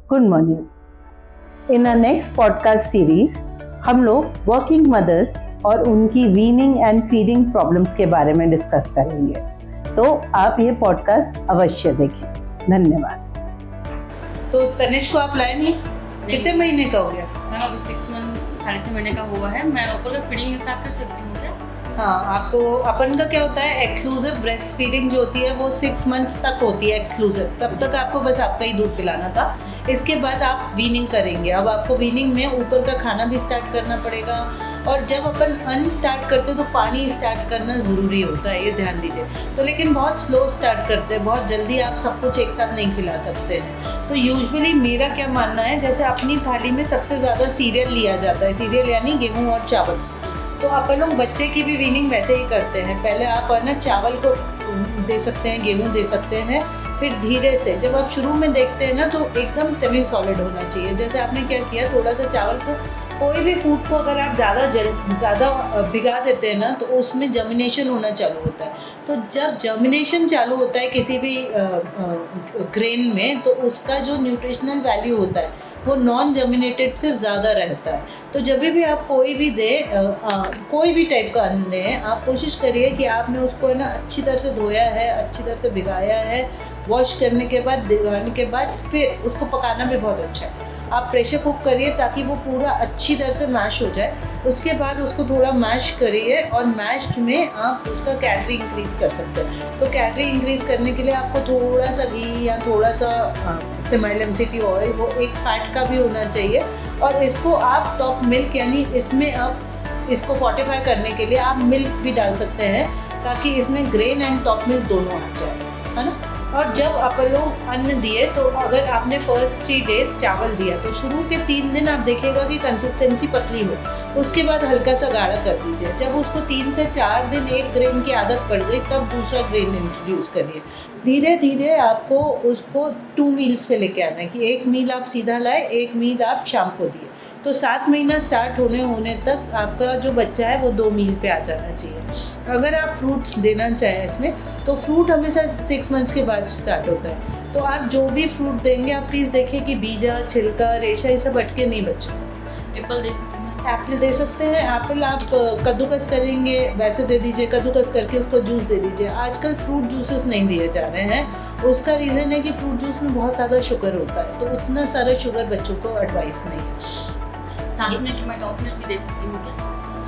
Good morning. In our next podcast series हम लोग working mothers और उनकी वीनिंग एंड फीडिंग प्रॉब्लम्स के बारे में डिस्कस करेंगे, तो आप ये पॉडकास्ट अवश्य देखें। धन्यवाद। तो तनिष्क को आप लाए नहीं? कितने महीने का हो गया? मैम अभी 6 महीने का हुआ है। मैं ऊपर फीडिंग स्टार्ट कर सकती हूँ क्या? हाँ, आपको अपन का क्या होता है, एक्सक्लूसिव ब्रेस्ट फीडिंग जो होती है वो 6 मंथ्स तक होती है एक्सक्लूसिव। तब तक आपको बस आपका ही दूध पिलाना था। इसके बाद आप वीनिंग करेंगे। अब आपको वीनिंग में ऊपर का खाना भी स्टार्ट करना पड़ेगा, और जब अपन अन स्टार्ट करते तो पानी स्टार्ट करना ज़रूरी होता है, ये ध्यान दीजिए। तो लेकिन बहुत स्लो स्टार्ट करते हैं, बहुत जल्दी आप सब कुछ एक साथ नहीं खिला सकते हैं। तो यूजुअली मेरा क्या मानना है, जैसे अपनी थाली में सबसे ज़्यादा सीरियल लिया जाता है, सीरियल यानी गेहूँ और चावल। तो अपन लोग बच्चे की भी वीनिंग वैसे ही करते हैं। पहले आप ना चावल को दे सकते हैं, गेहूं दे सकते हैं, फिर धीरे से जब आप शुरू में देखते हैं ना तो एकदम सेमी सॉलिड होना चाहिए। जैसे आपने क्या किया, थोड़ा सा चावल को, कोई भी फूड को अगर आप ज़्यादा भिगा देते हैं ना तो उसमें जर्मिनेशन होना चालू होता है। तो जब जर्मिनेशन चालू होता है किसी भी ग्रेन में, तो उसका जो न्यूट्रिशनल वैल्यू होता है वो नॉन जर्मिनेटेड से ज़्यादा रहता है। तो जब भी आप कोई भी कोई भी टाइप का अन्न दें, आप कोशिश करिए कि आपने उसको ना अच्छी तरह से धोया है, अच्छी तरह से भिगाया है, वॉश करने के बाद, भिगाने के बाद फिर उसको पकाना भी बहुत अच्छा है। आप प्रेशर कुक करिए ताकि वो पूरा अच्छी तरह से मैश हो जाए। उसके बाद उसको थोड़ा मैश करिए, और मैश्ड में आप उसका कैलोरी इंक्रीज़ कर सकते हैं। तो कैलोरी इंक्रीज़ करने के लिए आपको थोड़ा सा घी या थोड़ा सा सेमी MCT ऑयल, वो एक फैट का भी होना चाहिए। और इसको आप टॉप मिल्क, यानी इसमें आप इसको फोर्टिफाई करने के लिए आप मिल्क भी डाल सकते हैं, ताकि इसमें ग्रेन एंड टॉप मिल्क दोनों आ जाए, है ना। और जब अपन लोग अन्न दिए, तो अगर आपने फर्स्ट 3 डेज चावल दिया तो शुरू के 3 दिन आप देखिएगा कि कंसिस्टेंसी पतली हो, उसके बाद हल्का सा गाढ़ा कर दीजिए। जब उसको 3 से 4 दिन एक ग्रेन की आदत पड़ गई, तब दूसरा ग्रेन इंट्रोड्यूस करिए। धीरे धीरे आपको उसको 2 मील्स पे लेके आना है, कि एक मील आप सीधा लाए, एक मील आप शाम को दिए। तो 7 महीना स्टार्ट होने तक आपका जो बच्चा है वो 2 मील पे आ जाना चाहिए। अगर आप फ्रूट्स देना चाहें इसमें, तो फ्रूट हमेशा 6 मंथ्स के बाद स्टार्ट होता है। तो आप जो भी फ्रूट देंगे, आप प्लीज़ देखिए कि बीजा, छिलका, रेशा ये सब अटके नहीं बच्चों को। एप्पल दे सकते हैं? एप्पल दे सकते हैं। एप्पल आप कद्दूकस करेंगे वैसे दे दीजिए, कद्दूकस करके उसको जूस दे दीजिए। आजकल फ्रूट जूसेस नहीं दिए जा रहे हैं। उसका रीज़न है कि फ्रूट जूस में बहुत ज़्यादा शुगर होता है, तो उतना सारा शुगर बच्चों को एडवाइस नहीं है। साथ में कि मैं टॉप मिल्क भी दे सकती हूँ क्या?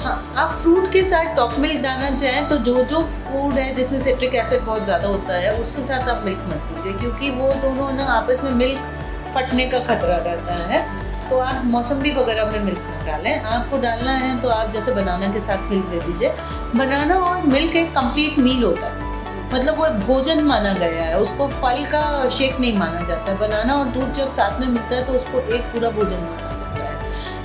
हाँ, आप फ्रूट के साथ टॉप मिल्क डालना चाहें तो जो फूड है जिसमें सिट्रिक एसिड बहुत ज़्यादा होता है, उसके साथ आप मिल्क मत दीजिए, क्योंकि वो दोनों ना आपस में मिल्क फटने का खतरा रहता है। तो आप मौसम्बी वगैरह में मिल्क ना डालें। आपको डालना है तो आप जैसे बनाना के साथ मिल्क दे दीजिए। बनाना और मिल्क एक कंप्लीट मील होता है, मतलब वो भोजन माना गया है, उसको फल का शेक नहीं माना जाता है। बनाना और दूध जब साथ में मिलता है तो उसको एक पूरा भोजन माना जाता है।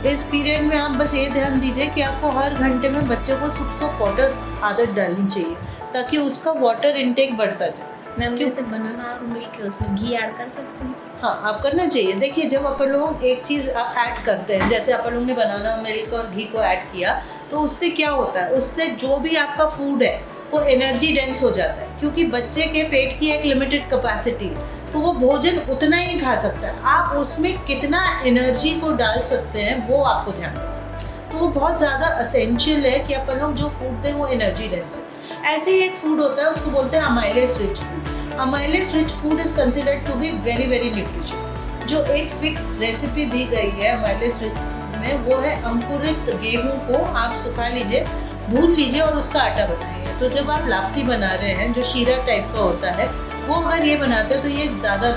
इस पीरियड में आप बस ये ध्यान दीजिए कि आपको हर घंटे में बच्चे को 6 ऑफ वाटर आदत डालनी चाहिए, ताकि उसका वाटर इनटेक बढ़ता जाए। मैम जैसे बनाना और मिल्क है, उसमें घी ऐड कर सकते हैं? हाँ, आप करना चाहिए। देखिए, जब अपन लोग एक चीज़ ऐड करते हैं, जैसे अपन लोग ने बनाना, मिल्क और घी को ऐड किया, तो उससे क्या होता है, उससे जो भी आपका फूड है वो एनर्जी डेंस हो जाता है, क्योंकि बच्चे के पेट की एक लिमिटेड कैपेसिटी है, तो वो भोजन उतना ही खा सकता है। आप उसमें कितना एनर्जी को डाल सकते हैं वो आपको ध्यान रखना। तो वो बहुत ज़्यादा असेंशियल है कि अपन लोग जो फूड दें वो एनर्जी डेंस है। ऐसे ही एक फूड होता है, उसको बोलते हैं amylase rich food. Amylase rich food is considered to be very very nutritious. जो एक फिक्स रेसिपी दी गई है अमाइलेस रिच फूड में, वो है अंकुरित गेहूँ को आप सुखा लीजिए, भून लीजिए और उसका आटा बनाइए। तो जब आप लापसी बना रहे हैं, जो शीरा टाइप का होता है, वो अगर ये बनाते हैं तो ये ज़्यादा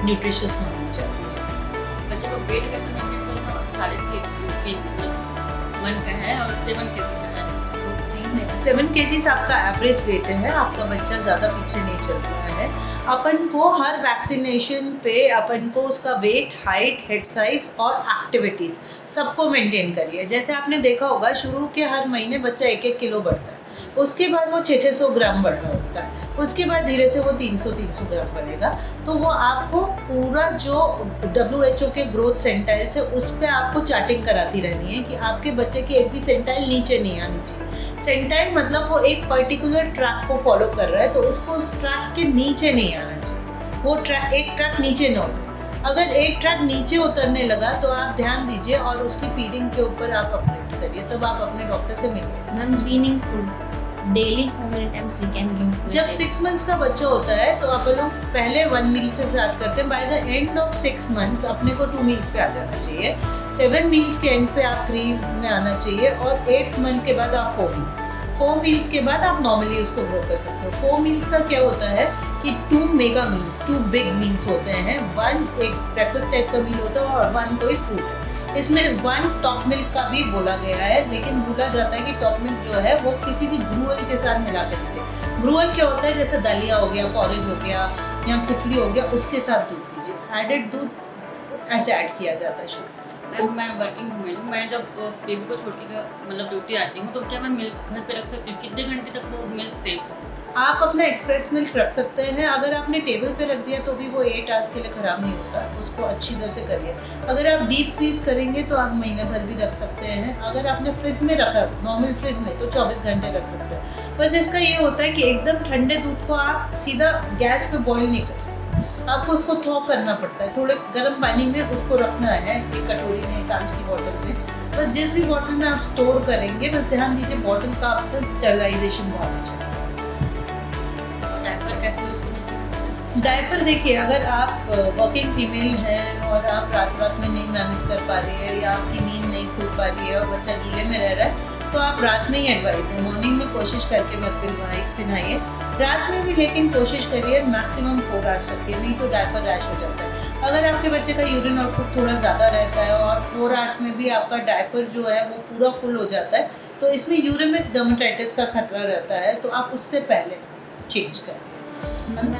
न्यूट्रिशियस मानी जाती है। बच्चे को वेट कैसे मेंटेन करूँगा? 6.5 मन का है और 7 kg का है। 7 kg आपका एवरेज वेट है। आपका बच्चा ज़्यादा पीछे नहीं चल रहा है। अपन को हर वैक्सीनेशन पे अपन को उसका वेट, हाइट, हेड साइज और एक्टिविटीज़ सबको मेंटेन करिए। जैसे आपने देखा होगा, शुरू के हर महीने बच्चा 1-1 किलो बढ़ता है, उसके बाद वो 600 ग्राम बढ़ रहा होता है, उसके बाद धीरे से वो 300 ग्राम बढ़ेगा। तो वो आपको पूरा जो WHO के ग्रोथ सेंटाइल्स है उस पर आपको चार्टिंग कराती रहनी है कि आपके बच्चे की एक भी सेंटाइल नीचे नहीं आनी चाहिए। सेंटाइल मतलब वो एक पर्टिकुलर ट्रैक को फॉलो कर रहा है, तो उसको उस ट्रैक के नीचे नहीं आना चाहिए, वो ट्रैक एक ट्रैक नीचे न हो। अगर एक ट्रैक नीचे उतरने लगा तो आप ध्यान दीजिए और उसकी फीडिंग के ऊपर आप ऑपरेट करिए, तब आप अपने डॉक्टर से मिलिए। Ma'am weaning food daily how many times we can give? जब 6 मंथ्स का बच्चा होता है तो आप लोग पहले 1 मील से स्टार्ट करते हैं। By the end of 6 months अपने को 2 मील्स पे आ जाना चाहिए। 7 मील्स के एंड पे आप 3 में आना चाहिए और 8th मंथ के बाद आप 4 मील्स। 4 मील्स के बाद आप नॉर्मली उसको ग्रो कर सकते हो। 4 मील्स का क्या होता है कि 2 मेगा मील्स, 2 बिग मील्स होते हैं। 1 एक ब्रेकफास्ट टाइप का मील होता है और 1 कोई फ्रूट। इसमें 1 टॉप मिल्क का भी बोला गया है, लेकिन बोला जाता है कि टॉप मिल्क जो है वो किसी भी ग्रूअल के साथ मिला कर दीजिए। ग्रूअल क्या होता है, जैसे दलिया हो गया, पॉरेज हो गया या खिचड़ी हो गया, उसके साथ दूध दीजिए। एडेड दूध ऐसे ऐड किया जाता है शुरू। मैम मैं वर्किंग वूमेन हूँ, मैं जब बेबी को छोड़ के मतलब ड्यूटी आती हूँ तो क्या मैं मिल्क घर पे रख सकती हूँ? कितने घंटे तक वो मिल्क सेफ है? आप अपना एक्सप्रेस मिल्क रख सकते हैं। अगर आपने टेबल पे रख दिया तो भी वो 8 आवर्स के लिए ख़राब नहीं होता। उसको अच्छी तरह से करिए। अगर आप डीप फ्रीज करेंगे तो आप महीने भर भी रख सकते हैं। अगर आपने फ्रिज में रखा, नॉर्मल फ्रिज में, तो 24 घंटे रख सकते हैं। बस इसका ये होता है कि एकदम ठंडे दूध को आप सीधा गैस पे बॉईल नहीं कर सकते। आपको उसको थॉ करना पड़ता है। थोड़े गर्म पानी में उसको रखना है, एक कटोरी में, कांच की बोतल में। बस जिस भी बोतल में आप स्टोर करेंगे, बस ध्यान दीजिए बोतल का आपका स्टरलाइजेशन बहुत अच्छा है। डायपर कैसे यूज़ करना चाहिए? डायपर देखिए, अगर आप वर्किंग फीमेल हैं और आप रात में नहीं मैनेज कर पा रही है या आपकी नींद नहीं खुल पा रही है और बच्चा गीले में रह रहा है, तो आप रात में ही एडवाइस है। मॉर्निंग में कोशिश करके मत पिलाइए रात में भी, लेकिन कोशिश करिए मैक्सिमम 4 आवर्स रखिए, नहीं तो डायपर रैश हो जाता है। अगर आपके बच्चे का यूरिन आउटपुट थोड़ा ज़्यादा रहता है और 4 आवर्स में भी आपका डायपर जो है वो पूरा फुल हो जाता है, तो इसमें यूरिमिक डर्मेटाइटिस का खतरा रहता है, तो आप उससे पहले चेंज करिए। Ma'am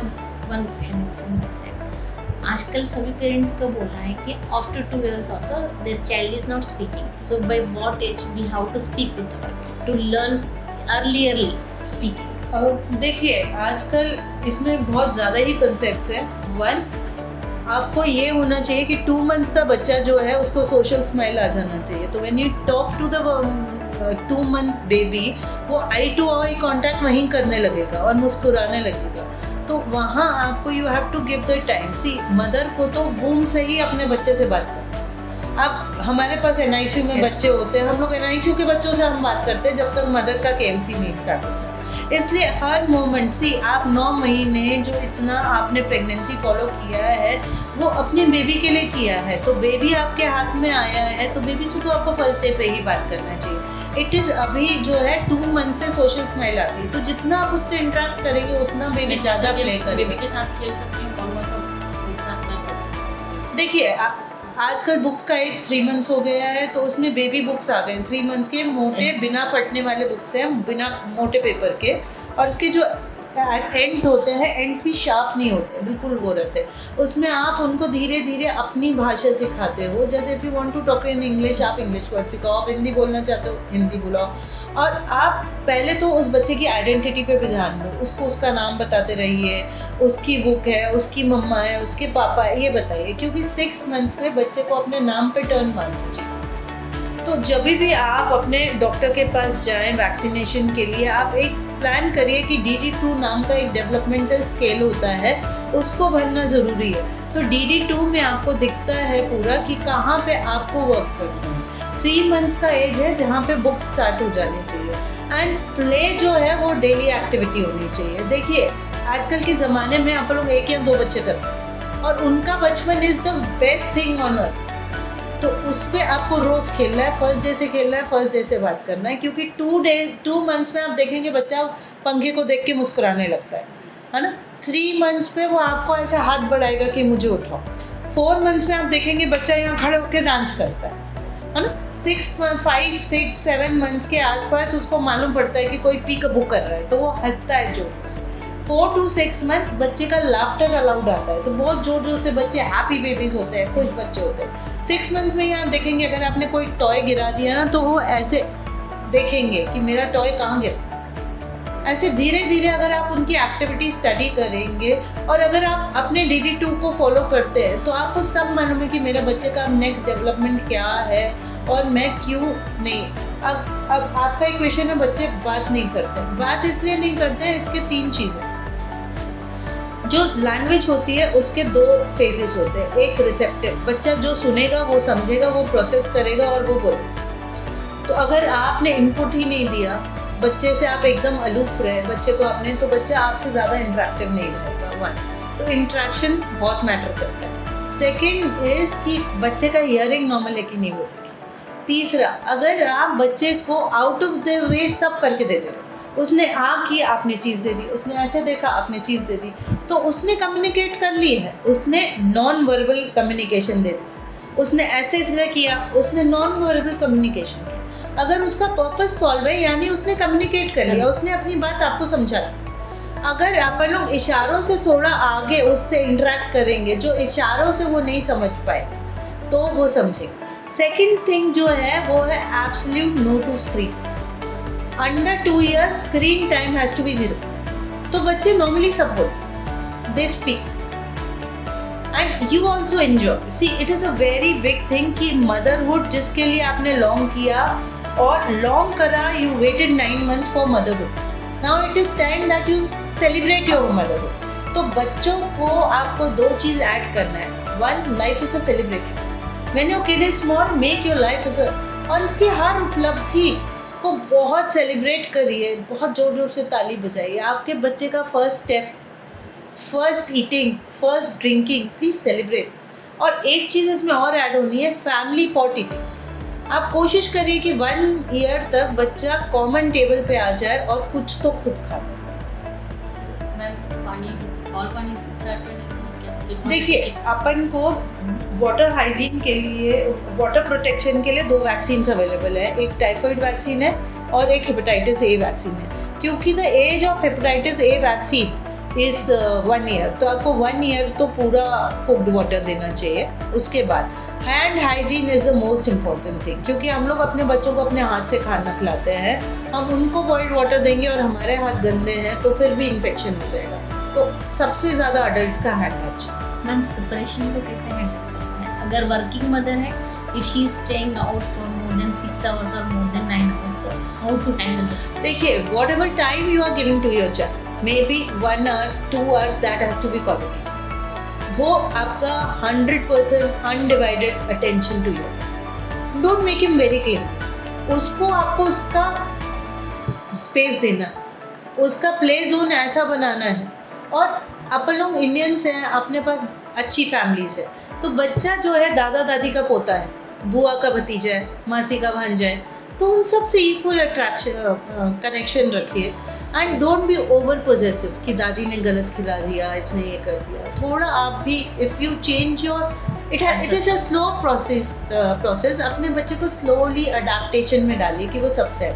one question is from my side. आजकल सभी पेरेंट्स को बोलना है कि after 2 years also their child is not speaking, so by what age we have to speak with our kid to learn earlierly speaking? देखिए, आजकल इसमें बहुत ज़्यादा ही कंसेप्ट्स हैं। 1, आपको ये होना चाहिए कि 2 मंथ्स का बच्चा जो है उसको सोशल स्माइल आ जाना चाहिए। तो when you talk to the 2 month baby, वो आई टू आई कॉन्टैक्ट वहीं करने लगेगा और मुस्कुराने लगेगा। तो वहाँ आपको you have to give the time. See, mother को तो वूम से ही अपने बच्चे से बात करना। अब हमारे पास NICU में बच्चे होते हैं, हम लोग NICU के बच्चों से हम बात करते हैं जब तक मदर का KMC नहीं स्टार्ट होता। इसलिए हर मोमेंट, सी, आप 9 महीने जो इतना आपने प्रेगनेंसी फॉलो किया है वो अपने बेबी के लिए किया है। तो बेबी आपके हाथ में आया है तो बेबी से तो आपको फर्स्ट डे पे ही बात करना चाहिए। इट इज़ अभी जो है 2 मंथ से सोशल स्माइल आती है, तो जितना आप उससे इंटरेक्ट करेंगे उतना बेबी ज़्यादा प्ले करेगा। बेबी के साथ खेल सकती हूँ, कौन सा उनके साथ मैं पढ़ सकती हूँ? देखिए, आजकल बुक्स का एज 3 मंथ्स हो गया है, तो उसमें बेबी बुक्स आ गए हैं 3 मंथ्स के, मोटे बिना फटने वाले बुक्स हैं, बिना मोटे पेपर के, और उसके जो एंड्स होते हैं, एंड्स भी शार्प नहीं होते, बिल्कुल वो रहते हैं। उसमें आप उनको धीरे धीरे अपनी भाषा सिखाते हो। जैसे if you want to talk in English, आप इंग्लिश वर्ड सिखाओ। आप हिंदी बोलना चाहते हो, हिंदी बुलाओ। और आप पहले तो उस बच्चे की आइडेंटिटी पे भी ध्यान दो। उसको उसका नाम बताते रहिए, उसकी बुक है, उसकी मम्मा है, उसके पापा है, ये बताइए, क्योंकि 6 मंथ्स में बच्चे को अपने नाम पे टर्न मारना चाहिए। तो जब भी आप अपने डॉक्टर के पास जाएं वैक्सीनेशन के लिए, आप एक प्लान करिए कि DD2 नाम का एक डेवलपमेंटल स्केल होता है, उसको भरना ज़रूरी है। तो DD2 में आपको दिखता है पूरा कि कहाँ पे आपको वर्क करना है। 3 मंथ्स का एज है जहाँ पे बुक स्टार्ट हो जानी चाहिए। एंड प्ले जो है वो डेली एक्टिविटी होनी चाहिए। देखिए, आजकल के ज़माने में आप लोग 1 या 2 बच्चे करते हैं और उनका बचपन is the best thing on earth. तो उस पर आपको रोज़ खेलना है, फर्स्ट डे से खेलना है, फर्स्ट डे से बात करना है, क्योंकि 2 मंथ्स में आप देखेंगे बच्चा पंखे को देख के मुस्कुराने लगता है ना। 3 मंथ्स पे वो आपको ऐसा हाथ बढ़ाएगा कि मुझे उठाओ। 4 मंथ्स में आप देखेंगे बच्चा यहाँ खड़े होकर डांस करता है ना। 5, 6, 7 मंथ्स के आसपास उसको मालूम पड़ता है कि कोई पीक बुक कर रहा है, तो वो हंसता है जोर से। 4 to 6 मंथ बच्चे का लाफ्टर अलाउड आता है, तो बहुत जोर जोर से बच्चे हैप्पी बेबीज होते हैं, खुश बच्चे होते हैं। 6 मंथ्स में ही आप देखेंगे अगर आपने कोई टॉय गिरा दिया ना, तो वो ऐसे देखेंगे कि मेरा टॉय कहाँ गिरा। ऐसे धीरे धीरे अगर आप उनकी एक्टिविटी स्टडी करेंगे और अगर आप अपने DD2 को फॉलो करते हैं, तो आपको सब मालूम है कि मेरे बच्चे का नेक्स्ट डेवलपमेंट क्या है और मैं क्यों नहीं। अब आपका एक क्वेश्चन है, बच्चे बात नहीं करते। बात इसलिए नहीं करते हैं, इसके 3 चीज़ें। जो लैंग्वेज होती है उसके 2 फेजेस होते हैं। एक रिसेप्टिव, बच्चा जो सुनेगा वो समझेगा, वो प्रोसेस करेगा और वो बोलेगा। तो अगर आपने इनपुट ही नहीं दिया, बच्चे से आप एकदम अलूफ रहे बच्चे को आपने, तो बच्चा आपसे ज़्यादा इंटरेक्टिव नहीं रहेगा। 1 तो इंटरेक्शन बहुत मैटर करता है। सेकेंड इज़ कि बच्चे का हियरिंग नॉर्मल है कि नहीं बोलेगी। तीसरा, अगर आप बच्चे को आउट ऑफ द वे सब करके देते रहो, उसने की आपने चीज़ दे दी, उसने ऐसे देखा आपने चीज़ दे दी, तो उसने कम्युनिकेट कर ली है, उसने नॉन वर्बल कम्युनिकेशन दे दी, उसने ऐसे किया, उसने नॉन वर्बल कम्युनिकेशन किया। अगर उसका पर्पस सॉल्व है यानी उसने कम्युनिकेट कर लिया, उसने अपनी बात आपको समझा दी। अगर अपन लोग इशारों से थोड़ा आगे उससे इंटरेक्ट करेंगे, जो इशारों से वो नहीं समझ पाएगा तो वो समझेगा। सेकेंड थिंग जो है वो है absolute no to screen. Under 2 years screen time has to be 0। तो बच्चे नॉर्मली सब बोलते हैं, they speak and you also enjoy. See it is a very big thing कि मदरहुड जिसके लिए आपने लॉन्ग किया और लॉन्ग करा, you waited 9 months for motherhood, now it is time that you celebrate your motherhood. तो बच्चों को आपको 2 चीज़ ऐड करना है। 1, life is a celebration. When your kid is small, make your life is a, और उसकी हर उपलब्धि को बहुत सेलिब्रेट करिए, बहुत ज़ोर ज़ोर से ताली बजाइए। आपके बच्चे का first step, first eating, first drinking, please celebrate. और एक चीज़ इसमें और ऐड होनी है, फैमिली पॉट ईटिंग। आप कोशिश करिए कि 1 year तक बच्चा कॉमन टेबल पे आ जाए और कुछ तो खुद खा ले। मैम पानी स्टार्ट करने से कैसे? देखिए, अपन को वाटर हाइजीन के लिए, वाटर प्रोटेक्शन के लिए 2 वैक्सीन्स अवेलेबल है। एक टाइफाइड वैक्सीन है और एक हेपेटाइटिस ए वैक्सीन है। क्योंकि the age of hepatitis A vaccine is 1 year, तो आपको 1 year तो पूरा कुक्ड वाटर देना चाहिए। उसके बाद hand hygiene is the most important thing, क्योंकि हम लोग अपने बच्चों को अपने हाथ से खाना खिलाते हैं, हम उनको बॉइल्ड वाटर देंगे और हमारे हाथ गंदे हैं तो फिर भी इन्फेक्शन हो जाएगा। तो सबसे ज़्यादा अडल्ट का हैंड हाइजीन। मैम सेपरेशन को कैसे हैंडल करना है? अगर वर्किंग मदर है, if she is staying out for more than 6 hours और more than 9 hours, so how to handle this? देखिए, whatever time you are giving to your child, maybe 1 hour, 2 hours, that has to be quality. वो आपका 100% undivided attention to you. Don't make him very clean. उसको आपको उसका space देना, उसका play zone ऐसा बनाना है। और अपन लोग इंडियंस हैं, अपने पास अच्छी फैमिलीज है, तो बच्चा जो है दादा दादी का पोता है, बुआ का भतीजा है, मासी का भांजा है, तो उन सब से इक्वल अट्रैक्शन कनेक्शन रखिए। And don't be over possessive कि दादी ने गलत खिला दिया, इसने ये कर दिया। थोड़ा आप भी, if you change your, it is a slow process. अपने बच्चे को स्लोली अडेप्टेशन में डालिए कि वो सबसे